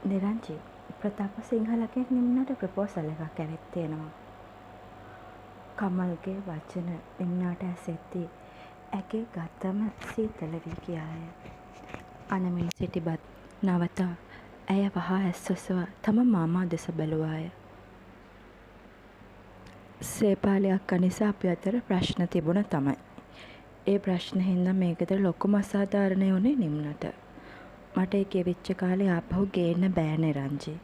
නිරංජි ප්‍රතාප සිංහලගේ නිම්නට proposal එකක් ඇවිත් තියෙනවා. කමල්ගේ වචන නිම්නාට ඇසෙද්දී ඇගේ ගතම සීතල වී ගියාය. අනමින් සිටිබත් නවතා ඇය වහා ඇස් ඔසවා තම මාමා දෙස බැලුවාය. සේපාලයක් නිසා අපි අතර ප්‍රශ්න තිබුණ තමයි. ඒ ප්‍රශ්න හින්දා මේ ගෙදර ලොකුම අසාධාරණය වුණේ නිම්නට. මට ඒ ගෙවිච්ච කාලේ ආපහු ගේන්න බෑ නිරංජි.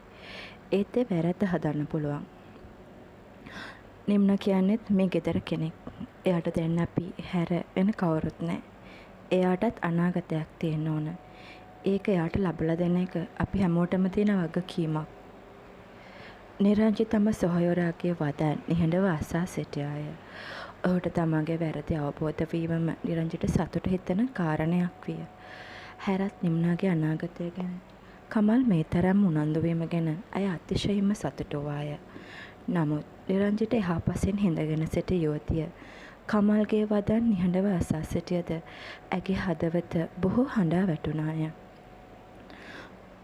ඒත් ඒ වැරද්ද හදන්න පුළුවන්. නිම්න කියන්නේත් මේ ගෙදර කෙනෙක්. එයාට දෙන්න අපි හැර වෙන කවුරුත් නැහැ. එයාටත් අනාගතයක් තියෙන්න ඕන. ඒක එයාට ලබලා දෙන එක අපි හැමෝටම තියෙන වගකීමක්. නිරංජි තම සොහොයුරාගේ වදන් නිහඬව අසා සිටියාය. ඔහුට තමගේ වැරදි අවබෝධ වීමම නිරංජිට සතුට හිතෙන කාරණයක් විය. හැරත් නිම්නාගේ අනාගතය ගැන කමල් මේ තරම් උනන්දු වීම ගැන ඇය අතිශයින්ම සතුටු වාය. නමුත් නිරංජිට එහා පසින් හිඳගෙන සිටි යුවතිය කමල්ගේ වදන් නිහඬව අසා සිටියද ඇගේ හදවත බොහෝ හඬා වැටුණාය.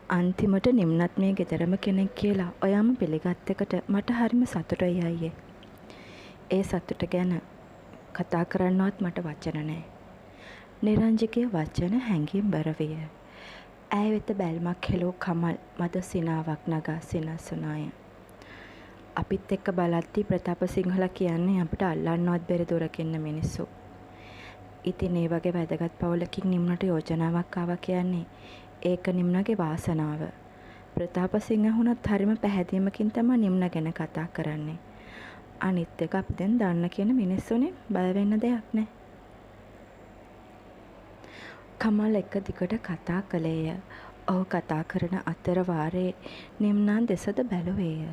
අන්තිමට නිම්නත් මේ ගෙදරම කෙනෙක් කියලා ඔයාම පිළිගත් එකට මට හරිම සතුටුයි අයියේ. ඒ සතුට ගැන කතා කරන්නවත් මට වචන නැහැ. නිරංජිගේ වචන හැඟීම් බර විය. ඇය වෙත බැල්මක් හෙළූ කමල් මද සිනාවක් නගා සිනසුනාය. අපිත් එක්ක බලද්දී ප්‍රතාප සිංහල කියන්නේ අපිට අල්ලන්නවත් බැරි දුරකින්න මිනිස්සු. ඉතින් ඒ වගේ වැදගත් පවුලකින් නිම්නට යෝජනාවක් ආවා කියන්නේ ඒක නිම්නගේ වාසනාව. ප්‍රතාප සිංහුණත් හරිම පැහැදීමකින් තමයි නිම්න ගැන කතා කරන්නේ. අනිත් එක අපි දැන් දන්න කියන මිනිස්සුනේ බය වෙන්න දෙයක් නැහැ. කමල් එක දිගට කතා කළේය. ඔහු කතා කරන අතර වාරේ නිම්නා දෙසද බැලුවේය.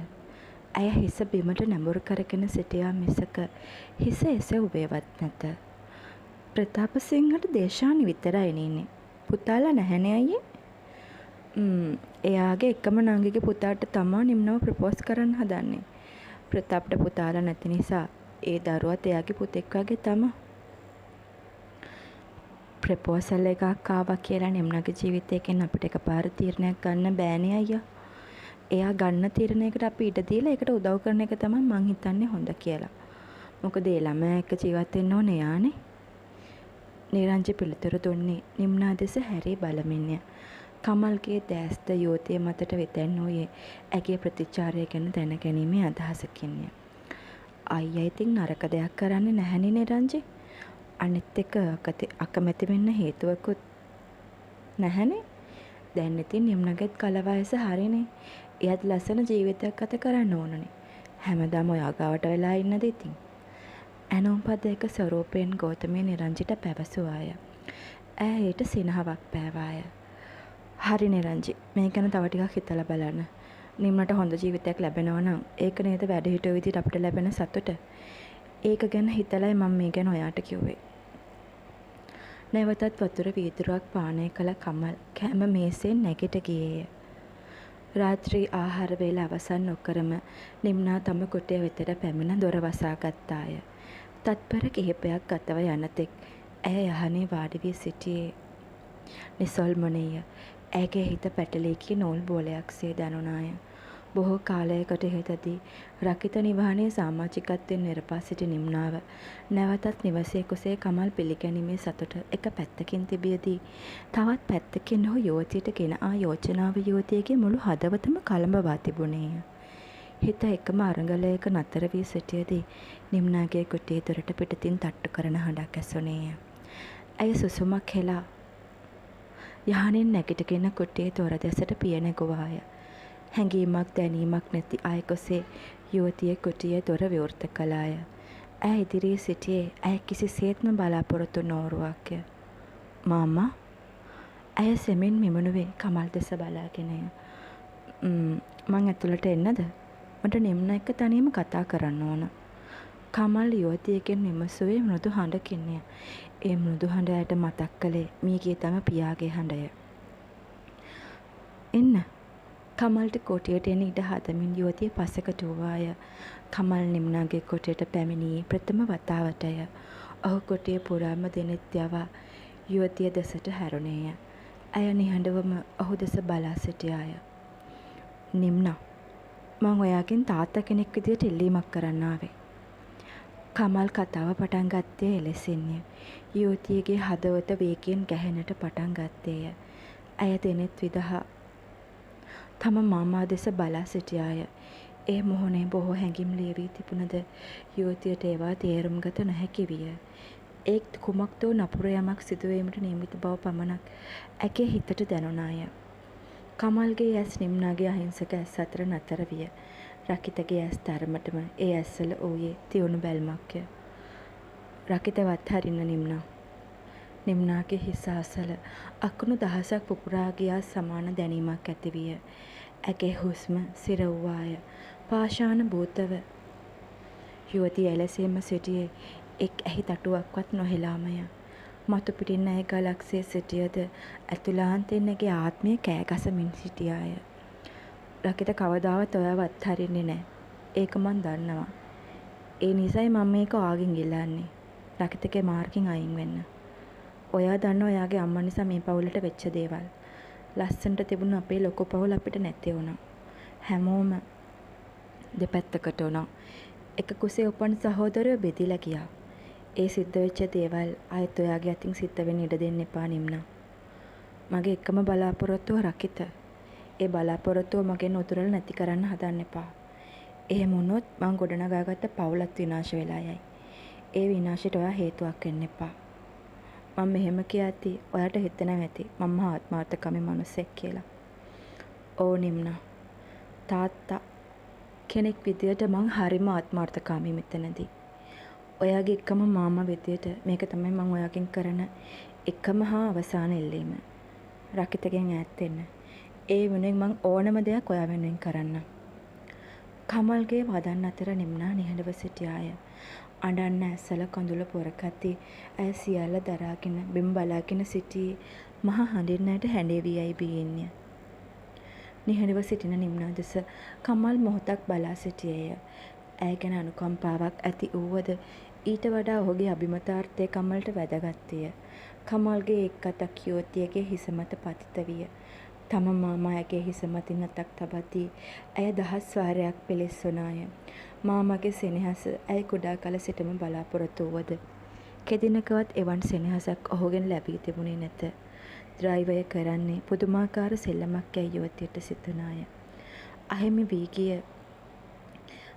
ඇය හිස බිමට නැඹුරු කරගෙන සිටියා මිසක හිස එසවුවේවත් නැත. ප්‍රතාප සිංහට දේශානි විතරයි ඉන්නේ. පුතාලා නැහැනේ අයියේ. එයාගේ එකම නංගිගේ පුතාට තමා නිම්නව ප්‍රපෝස් කරන්න හදන්නේ. ප්‍රතාප්ට පුතාලා නැති නිසා ඒ දරුවත් එයාගේ පුතෙක් වගේ තමා. ප්‍රපෝසල් එකක් ආවා කියලා නිම්නගේ ජීවිතයකින් අපිට එකපාර තීරණයක් ගන්න බෑනේ අයියා. එයා ගන්න තීරණයකට අපි ඉඩ දීලා ඒකට උදව් කරන එක තමයි මං හිතන්නේ හොඳ කියලා. මොකද ඒ ළමයා එක්ක ජීවත් වෙන්න ඕනේ යානේ. නිරංජි පිළිතුරු දුන්නේ නිම්නා දෙස හැරී බලමින්ය. කමල්ගේ දැස්ද යෝතිය මතට වෙතැන්නෝයේ ඇගේ ප්‍රතිචාරය ගැන දැන ගැනීමේ අදහසකින්ය. අයියා ඉතින් නරක දෙයක් කරන්නේ නැහැනේ නිරංජි. අනිත් එක අකමැති වෙන්න හේතුවකුත් නැහැනේ. දැන් ඉතින් නිම්නගෙත් කල වයස හරිනේ. එයාත් ලස්සන ජීවිතයක් ගත කරන්න ඕනනේ. හැමදාම ඔයා ගාවට වෙලා ඉන්නද ඉතින්? ඇනෝම්පදයක ස්වරූපයෙන් ගෞතමී නිරංජිට පැවසුවාය. ඈ ඊට සිනහවක් පෑවාය. හරි නිරංජි, මේ ගැන තව ටිකක් හිතලා බලන්න. නිම්නට හොඳ ජීවිතයක් ලැබෙනවා නම් ඒක නේද වැඩහිටුව විදිහට අපිට ලැබෙන සතුට. ඒක ගැන හිතලයි මම මේ ගැන ඔයාට කිව්වේ. නැවතත් වතුර වීදුරුවක් පානය කළ කමල් කැම මේසෙන් නැගිට ගියේය. රාත්‍රී ආහාර වේල අවසන් නොකරම නිම්නා තම කුටිය වෙතට පැමිණ දොර වසා ගත්තාය. තත්පර කිහිපයක් ගතව යනතෙක් ඇය යහනේ වාඩි වී සිටියේ. නිසල්මනේය. ඇගේ හිත පැටලී ගිය නූල් බෝලයක්සේ දැනුණාය. බොහෝ කාලයකට ඉහතදී රකිත නිවහනේ සමාජිකත්වයෙන් නිරපා සිටි නිම්නාව නැවතත් නිවසේ කුසේ කමල් පිළිගැනීමේ සතුට එක පැත්තකින් තිබියදී තවත් පැත්තකින් ඔහු යුවතියට ගෙන ආ යෝජනාව යුවතියගේ මුළු හදවතම කලඹවා තිබුණේය. හිත එකම අරගලයක නතර වී සිටියදී නිම්නාගේ කුටියේ දොරට පිටතින් තට්ටු කරන හඬක් ඇසුණේය. ඇය සුසුමක් හෙලා යහනින් නැගිටගෙන කුටියේ දොර දෙසට පිය නැගුවාය. හැඟීමක් දැනීමක් නැති අයකොසේ යුවතිය කුටියේ දොර විවෘත කළාය. ඇය ඉදිරියේ සිටියේ ඇය කිසිසේත්ම බලාපොරොත්තු නොවුරුවක්ය. මාමා? ඇය සෙමින් මිමුණුවේ කමල් දෙස බලාගෙනය. මං ඇතුළට එන්නද? මට නිම්න එක්ක තනියම කතා කරන්න ඕන. කමල් යුවතියගෙන් විමසුවේ මෘදු හඬකින්ය. ඒ මෘදු හඬ ඇයට මතක් කළේ මියගිය තම පියාගේ හඬය. එන්න. කමල්ට කොටියට එන ඉඩ හදමින් යුවතිය පසකට වූවාය. කමල් නිම්නාගේ කොටියට පැමිණියේ ප්‍රථම වතාවටය. ඔහු කොටිය පුරාම දෙනෙත් යවා යුවතිය දෙසට හැරුණේය. ඇය නිහඬවම ඔහු දෙස බලා සිටියාය. නිම්නා මං ඔයාගෙන් තාත්තා කෙනෙක් විදියට ඉල්ලීමක් කරන්න ආවේ. කමල් කතාව පටන් ගත්තේ එලෙසින්ය. යුවතියගේ හදවත වේගයෙන් ගැහෙන්නට පටන් ගත්තේය. ඇය දෙනෙත් විදහා තම මාමා දෙස බලා සිටියාය. ඒ මොහොනේ බොහෝ හැඟීම් ලියවී තිබුණද යුවතියට ඒවා තේරුම් ගත නොහැකි විය. ඒත් කුමක්දෝ නපුර යමක් සිදුවීමට නියමිත බව පමණක් ඇගේ හිතට දැනුණාය. කමල්ගේ ඇස් නිම්නාගේ අහිංසක ඇස් අතර නතර විය. රකිතගේ ඇස් තරමටම ඒ ඇස්වල ඌයේ තියුණු බැල්මක්ය. රකිතවත් හරින්න නිම්නා. නිම්නාගේ හිස අසල අකුණු දහසක් පුපුරා ගියා සමාන දැනීමක් ඇති විය. ඇගේ හුස්ම සිර වූවාය. පාෂාණ භූතව යුවතිය එලෙසේම සිටියේ එක් ඇහි තටුවක්වත් නොහෙලාමය. මතු පිටින් ඇය ගලක්සේ සිටියද ඇතුළාන්තයෙන් ඇගේ ආත්මය කෑගසමින් සිටියාය. රකිත කවදාවත් ඔයාවත් හරින්නේ නැහැ. ඒක මන් දන්නවා. ඒ නිසයි මම මේක ඔයාගෙන් ඉල්ලන්නේ. රකිතගේ මාර්ගෙන් අයින් වෙන්න. ඔයා දන්න ඔයාගේ අම්මා නිසා මේ පවුලට වෙච්ච දේවල්. ලස්සනට තිබුණු අපේ ලොකු පවුල අපිට නැති වුණා. හැමෝම දෙපැත්තකට වුණා. එක කුසේ උපන් සහෝදරයෝ බෙදිලා ගියා. ඒ සිද්ධ වෙච්ච දේවල් ආයෙත් ඔයාගේ අතින් සිද්ධ වෙන්න ඉඩ දෙන්න එපා නිම්නා. මගේ එකම බලාපොරොත්තුව රකිත. ඒ බලාපොරොත්තුව මගෙන් උතුරලා නැති කරන්න හදන්න එපා. එහෙම වුණොත් මං ගොඩනගාගත්ත පවුලත් විනාශ වෙලා යයි. ඒ විනාශයට ඔයා හේතුවක් වෙන්න එපා. මම මෙහෙම කියද්දි ඔයාට හිතෙනවා ඇති මම ආත්මාර්ථකාමී මිනිස්සෙක් කියලා. ඕ නිම්නා. තාත්තා කෙනෙක් විදියට මං හරිම ආත්මාර්ථකාමී මෙතනදී. ඔයාගේ එකම මාමා විදියට මේක තමයි මං ඔයාගෙන් කරන එකම හා අවසාන ඉල්ලීම. රකිතගෙන් ඈත් වෙන්න. ඒ වෙනුවෙන් මං ඕනම දෙයක් ඔයා වෙනුවෙන් කරන්න. කමල්ගේ වදන් අතර නිම්නා නිහඬව සිටියාය. අඬන්න ඇස්සල කඳුල පොරකද්දී ඇය සියල්ල දරාගෙන බිම් බලාගෙන සිටියේ මහ හඬින්නට හැඬේවියයි බීන්නේ. නිහඬව සිටින නිම්නා දෙස කමල් මොහොතක් බලා සිටියේය. ඇය ගැන අනුකම්පාවක් ඇති වූවද ඊට වඩා ඔහුගේ අභිමතාර්ථය කමල්ට වැදගත්ය. කමල්ගේ එක් අතක් යුවතියගේ හිස මත පතිත විය. තම මාමා ඇගේ හිස මතින් අතක් තබද්දී ඇය දහස් වාරයක් පෙළෙස්සුනාය. මාමාගේ සෙනෙහස ඇය කුඩා කල සිටම බලාපොරොත්තු වුවද කෙදිනකවත් එවන් සෙනෙහසක් ඔහුගෙන් ලැබී තිබුණේ නැත. ද්‍රයිවය කරන්නේ පුදුමාකාර සෙල්ලමක් යයි යුවතියට සිතුනාය. අහිමි වී ගිය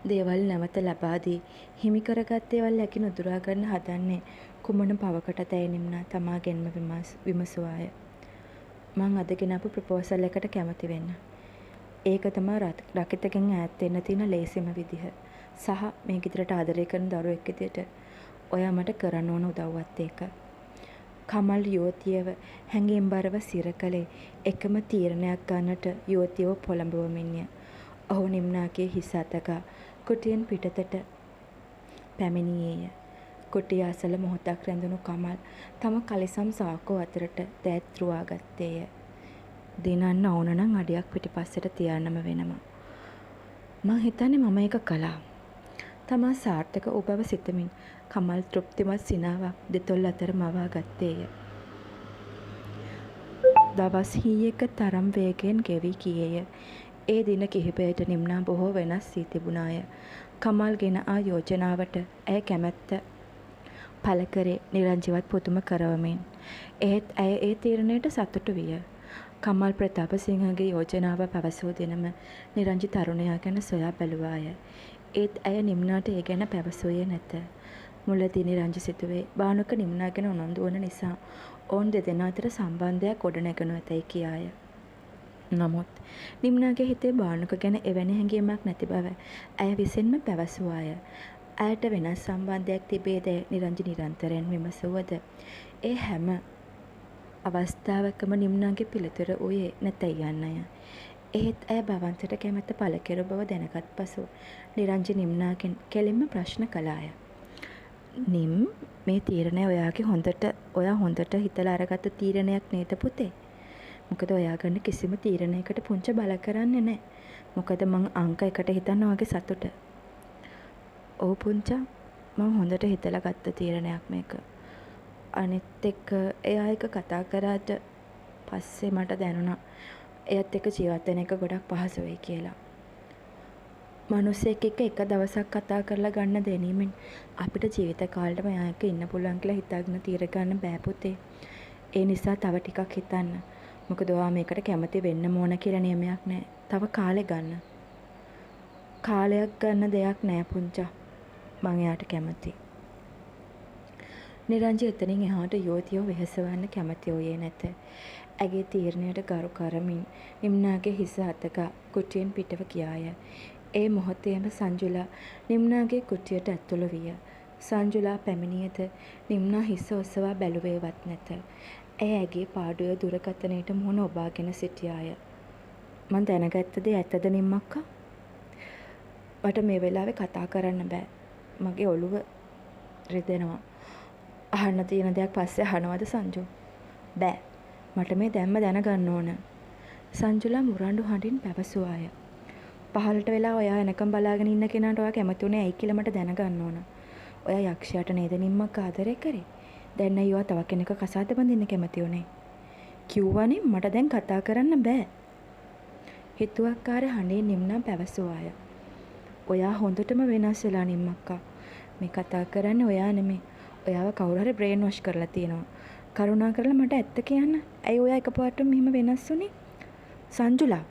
දේවල් නැවත ලබා දී හිමි කරගත් දේවල් ඇකින් උදුරා ගන්න හදන්නේ කුමන පවකටද ඇයි නිම්නා තමාගෙන්ම විමසුවාය. මං අද ගෙනාපු ප්‍රපෝසල් එකට කැමති වෙන්න. ඒක තමයි රකිතගෙන් ඈත් වෙන්න තියෙන ලේසිම විදිහ. සහ මේ ගෙදරට ආදරය කරන දරුවෙක් විදියට ඔයා මට කරන්න ඕන උදව්වත් ඒක. කමල් යුවතියව හැඟීම්බරව සිර කළේ එකම තීරණයක් ගන්නට යුවතියව පොළඹවමින්ය. ඔහු නිම්නාගේ හිස අතගා කුටියෙන් පිටතට පැමිණියේය. කුටිය අසල මොහොතක් රැඳුණු කමල් තම කලිසම් සාකෝ අතරට දෑත් රුවා ගත්තේය. දිනන්න ඕන නම් අඩියක් පිටිපස්සට තියන්නම වෙනවා. මං හිතන්නේ මම ඒක කළා. තමා සාර්ථක වූ බව සිතමින් කමල් තෘප්තිමත් සිනාවක් දෙතොල් අතර මවා ගත්තේය. දවස් හීයක තරම් වේගයෙන් ගෙවී ගියේය. ඒ දින කිහිපයට නිම්නා බොහෝ වෙනස් වී තිබුණාය. කමල් ගෙන ආ යෝජනාවට ඇය කැමැත්ත පළ කරේ නිරංජිවත් පුදුම කරවමින්. එහෙත් ඇය ඒ තීරණයට සතුටු විය. කමල් ප්‍රතාපසිංහගේ යෝජනාව පැවසූ දිනම නිරංජි තරුණයා ගැන සොයා බැලුවාය. ඒත් ඇය නිම්නාට ඒ ගැන පැවසුවේ නැත. මුලදී නිරංජි සිතුවේ බානුක නිම්නා ගැන උනන්දු වන නිසා ඔවුන් දෙදෙනා අතර සම්බන්ධයක් ගොඩනැගනු ඇතැයි කියාය. නමුත් නිම්නාගේ හිතේ බානුක ගැන එවැනි හැඟීමක් නැති බව ඇය විසින්ම පැවසුවාය. ඇයට වෙනස් සම්බන්ධයක් තිබේද නිරංජි නිරන්තරයෙන් විමසුවද ඒ හැම අවස්ථාවකම නිම්නාගේ පිළිතුර වූයේ නැතැයි යන්නය. එහෙත් ඇය භවන්තට කැමැත්ත පළ කෙරු බව දැනගත් පසු නිරංජි නිම්නාගෙන් කෙලින්ම ප්‍රශ්න කළාය. නිම් මේ තීරණය ඔයා හොඳට හිතලා අරගත්ත තීරණයක් නේද පුතේ? මොකද ඔයා ගන්න කිසිම තීරණයකට පුංච බල කරන්නේ නැහැ. මොකද මං අංක 1ට හිතන්න වගේ සතුට. ඔව් පුංචා මං හොඳට හිතලා ගත්ත තීරණයක් මේක. අනිත් එක්ක එයා එක කතා කරාට පස්සේ මට දැනුණා එයත් එක්ක ජීවත් වෙන එක ගොඩක් පහසු වෙයි කියලා. මිනිස්සෙක් එක්ක එක දවසක් කතා කරලා ගන්න දැනීමෙන් අපිට ජීවිත කාලෙටම එයා එක්ක ඉන්න පුළුවන් කියලා හිතාගෙන තීර ගන්න බෑ පුතේ. ඒ නිසා තව ටිකක් හිතන්න. මොකද ඔයා මේකට කැමති වෙන්න ඕන කියලා නියමයක් නැහැ. තව කාලේ ගන්න. කාලයක් ගන්න දෙයක් නෑ පුංචා. මං එයාට කැමතියි. නිරංජි එතනින් එහාට යුවතියව වෙහෙසවන්න කැමති වූයේ නැත. ඇගේ තීරණයට ගරු කරමින් නිම්නාගේ හිස අතක කුටියෙන් පිටව ගියාය. ඒ මොහොතේම සංජුලා නිම්නාගේ කුටියට ඇතුළු විය. සංජුලා පැමිණියද නිම්නා හිස ඔසවා බැලුවේවත් නැත. ඇය ඇගේ පාඩුවේ දුරකථනයට මුහුණ ඔබාගෙන සිටියාය. මං දැනගත්ත දේ ඇත්තද නිම්මක්කා? මට මේ වෙලාවේ කතා කරන්න බෑ. මගේ ඔළුව රිදෙනවා. අහන්න තියෙන දෙයක් පස්සේ අහනවද සංජු? බෑ. මට මේ දැම්ම දැනගන්න ඕන. සංජුලා මුරණ්ඩු හඬින් පැවසුවාය. පහළට වෙලා ඔයා එනකම් බලාගෙන ඉන්න කෙනාට ඔයා කැමතුනේ ඇයි කියලා මට දැනගන්න ඕන. ඔයා යක්ෂයාට නේද නිම්මක් ආදරය කරේ? දැන් අයියෝ තව කෙනෙක් කසාද බඳින්න කැමති උනේ. කිව්වනේ මට දැන් කතා කරන්න බෑ. හිතුවක්කාර හඬින් නිම්නා පැවසුවාය. ඔයා හොඳටම වෙනස් වෙලා නිම්මක්කා. මේ කතා කරන්නේ ඔයා නෙමෙයි. ඔයාව කවුරු හරි බ්‍රේන් වොෂ් කරලා තියෙනවා. කරුණා කරලා මට ඇත්ත කියන්න. ඇයි ඔයා එකපාරටම මෙහෙම වෙනස් වුනේ? සංජුලා.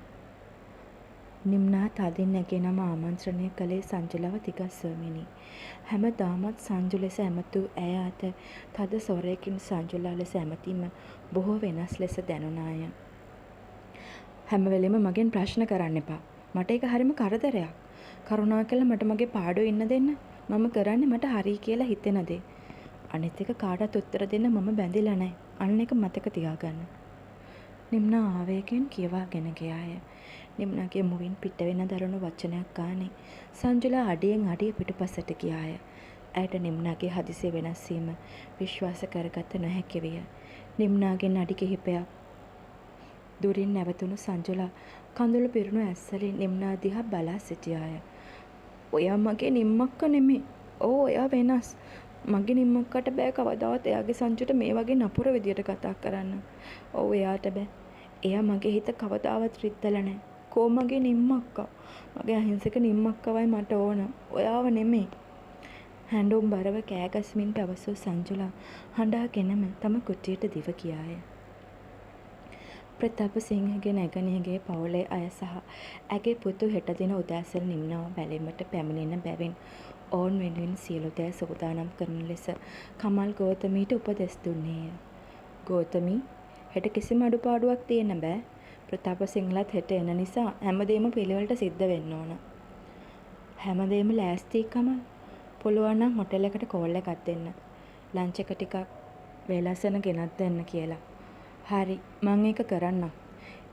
නිම්නා තදින් නැගෙනම ආමන්ත්‍රණය කළේ සංජුලව තිගස්සමිනි. හැමදාමත් සංජු ලෙස ඇමතු ඇය අත තද සොරයකින් සංජුලා ලෙස ඇමතීම බොහෝ වෙනස් ලෙස දැනුණාය. හැම වෙලෙම මගෙන් ප්‍රශ්න කරන්න එපා. මට ඒක හරිම කරදරයක්. කරුණාකරලා මට මගේ පාඩුවේ ඉන්න දෙන්න. මම කරන්නේ මට හරි කියලා හිතෙන දේ. අනිත් එක කාටවත් උත්තර දෙන්න මම බැඳිලා නැහැ. අන්න එක මතක තියාගන්න. නිම්නා ආවේගයෙන් කියවාගෙන ගියාය. නිම්නාගේ මුවින් පිට වෙන දරුණු වචනයක් ගානේ සංජුලා අඩියෙන් අඩිය පිටුපසට ගියාය. ඇයට නිම්නාගේ හදිසිය වෙනස් වීම විශ්වාස කරගත නොහැකි විය. නිම්නාගෙන් අඩි කිහිපයක් දුරින් නැවතුණු සංජුලා කඳුළු පිරුණු ඇස්වලින් නිම්නා දිහා බලා සිටියාය. ඔයා මගේ නිම්මක්ක නෙමෙයි. ඕ ඔයා වෙනස්. මගේ නිම්මක්කට බෑ කවදාවත් එයාගේ සංජුට මේ වගේ නපුර විදියට කතා කරන්න. ඔව් එයාට බෑ. එයා මගේ හිත කවදාවත් රිද්දලා නැහැ. කෝ මගේ නිම්මක්කා. මගේ අහිංසක නිම්මක්කවයි මට ඕන. ඔයාව නෙමෙයි. හැඬුම් බරව කෑගස්මින් පැවසූ සංජුලා හඬාගෙනම තම කුටියට දිව ගියාය. ප්‍රතාප සිංහගේ නැගණියගේ පවුලේ අය සහ ඇගේ පුතු හෙට දින උදෑසන නිම්නාව බැලීමට පැමිණෙන බැවින් ඔවුන් වෙනුවෙන් සියලු දෑ සූදානම් කරන ලෙස කමල් ගෞතමීට උපදෙස් දුන්නේය. ගෞතමී හෙට කිසිම අඩුපාඩුවක් තියෙන්න බෑ. ප්‍රතාප සිංහලත් හෙට එන නිසා හැමදේම පිළිවෙලට සිද්ධ වෙන්න ඕන. හැමදේම ලෑස්ති කමල්. පුළුවන් නම් හොටෙල් එකට කෝල් එකක් දෙන්න. ලන්ච් එක ටිකක් වේලසන ගෙනත් දෙන්න කියලා. හරි මං ඒක කරන්නම්.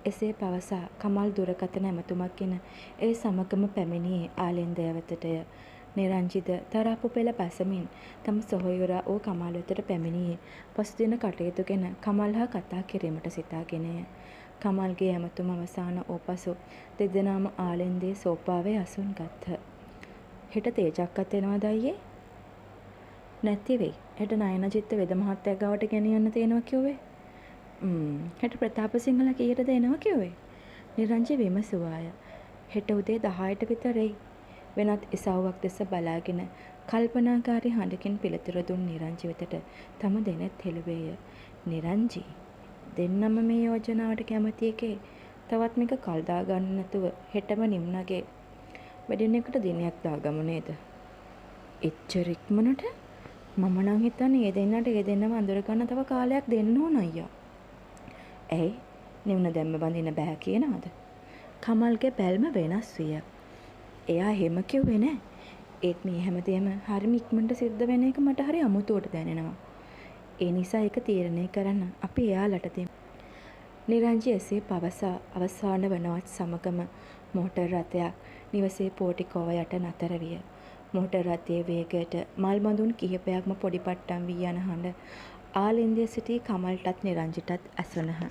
එසේ පවසා කමල් දුරකථන ඇමතුමක්ගෙන ඒ සමගම පැමිණියේ ආලෙන්දය වෙතටය. නිරංජිද තරාපු පෙළ පැසමින් තම සොහොයුරා ඕ කමල් වෙතට පැමිණියේ පසුදින කටයුතු ගැන කමල් හා කතා කිරීමට සිතාගෙනය. කමල්ගේ ඇමතුම අවසාන ඕපසු දෙදෙනාම ආලෙන්දේ සෝපාවේ අසුන් ගත්හ. හෙට තේජක්වත් එනවද අයියේ? නැති වෙයි. හෙට නයනජිත්ත වෙද මහත්තයා ගාවට ගෙනියන්න තියෙනවා කිව්වේ. හෙට ප්‍රතාප සිංහල කීයටද එනවා කිව්වේ? නිරංජි විමසුවාය. හෙට උදේ 10ට විතර එයි. වෙනත් ඉසව්වක් දෙස බලාගෙන කල්පනාකාරී හඬකින් පිළිතුරු දුන් නිරංජි වෙතට තම දෙනෙත් හෙළුවේය. නිරංජි දෙන්නම මේ යෝජනාවට කැමති එකේ තවත් මේක කල් දා ගන්න නැතුව හෙටම නිම්නගේ වෙඩින් එකට දිනයක් දාගමු නේද? එච්චර ඉක්මනට? මම නම් හිතන්නේ ඒ දෙන්නට ඒ දෙන්නම අඳුර ගන්න තව කාලයක් දෙන්න ඕන අයියා. ඇයි? නිම්න දැම්ම බඳින්න බෑ කියනවද? කමල්ගේ බැල්ම වෙනස් විය. එයා එහෙම කිව්වේ නෑ. ඒත් මේ හැමදේම හරිම ඉක්මනට සිද්ධ වෙන එක මට හරි අමුතුවට දැනෙනවා. ඒ නිසා ඒක තීරණය කරන්න අපි එයාලට දෙමු. නිරංජි එසේ පවසා අවසාන වනවත් සමගම මෝටර් රථයක් නිවසේ පෝටිකෝව යට නතර විය. මෝටර් රථයේ වේගයට මල් බඳුන් කිහිපයක්ම පොඩි පට්ටම් වී යන හඬ ආලින්දයේ සිටි කමල්ටත් නිරංජිටත් ඇසුණහ.